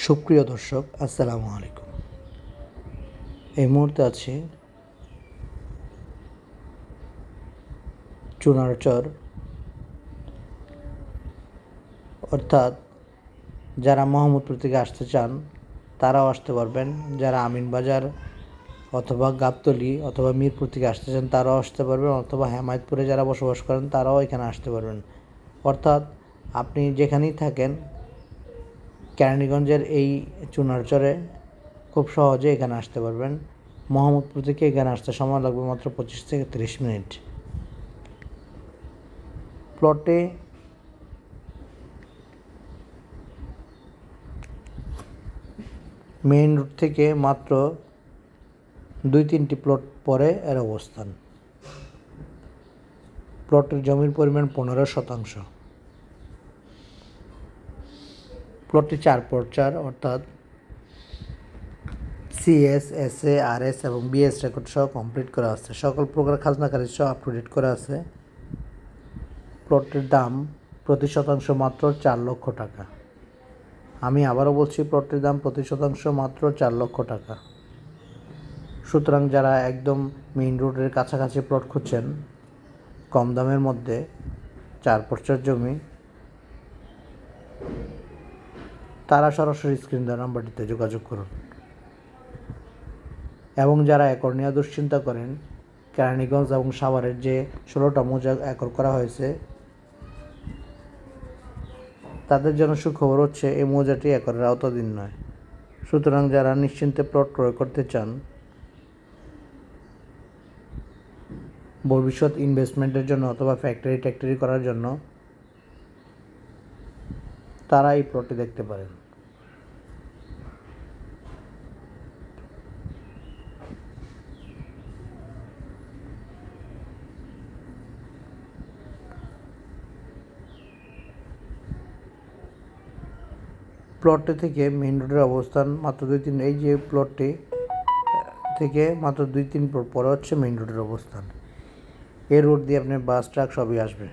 সুপ্রিয় দর্শক, আসসালামু আলাইকুম। এই মুহূর্তে আছি চুনারচর, অর্থাৎ যারা মোহাম্মদপুর থেকে আসতে চান তারাও আসতে পারবেন। যারা আমিনবাজার অথবা গাবতলী অথবা মিরপুর থেকে আসতে চান তারাও আসতে পারবেন, অথবা হেমায়েতপুরে যারা বসবাস করেন তারাও এখানে আসতে পারবেন। অর্থাৎ আপনি যেখানেই থাকেন কেরানীগঞ্জের এই চুনারচরে খুব সহজে এখানে আসতে পারবেন। মোহাম্মদপুর থেকে এখানে আসতে সময় লাগবে মাত্র 25 থেকে 30 মিনিট। প্লটে মেইন রোড থেকে মাত্র 2-3টি প্লট পরে এর অবস্থান। প্লটের জমির পরিমাণ 15%। প্লটটি 4x4, অর্থাৎ CS, SA, RS এবং BS রেকর্ড সহ কমপ্লিট করা আছে। সকল প্রকার খাজনা খারিজ সহ আপ টু ডেট করা আছে। প্লটের দাম প্রতি শতাংশ মাত্র 4 লক্ষ টাকা। আমি আবারও বলছি, প্লটের দাম প্রতি শতাংশ মাত্র 4 লক্ষ টাকা। সুতরাং যারা একদম মেইন রোডের কাছাকাছি প্লট খুঁজছেন কম দামের মধ্যে 4x4 জমি, তারা সরাসরি স্ক্রিন দেওয়া নাম্বারটিতে যোগাযোগ করুন। এবং যারা একর নেওয়া দুশ্চিন্তা করেন, কেরানীগঞ্জ এবং সাভারের যে 16টা মৌজা একর করা হয়েছে তাদের জন্য সুখবর হচ্ছে এই মৌজাটি একরের আওতাধীন নয়। সুতরাং যারা নিশ্চিন্তে প্লট ক্রয় করতে চান, ভবিষ্যৎ ইনভেস্টমেন্টের জন্য অথবা ফ্যাক্টরি করার জন্য, তারা এই প্লটটি দেখতে পারেন। প্লটটি থেকে মেইন রোডের অবস্থান মাত্র 2-3, এই যে প্লটটি থেকে মাত্র 2-3 প্লট পরে হচ্ছে মেইন রোডের অবস্থান। এই রোড দিয়ে আপনার বাস, ট্রাক সবই আসবে।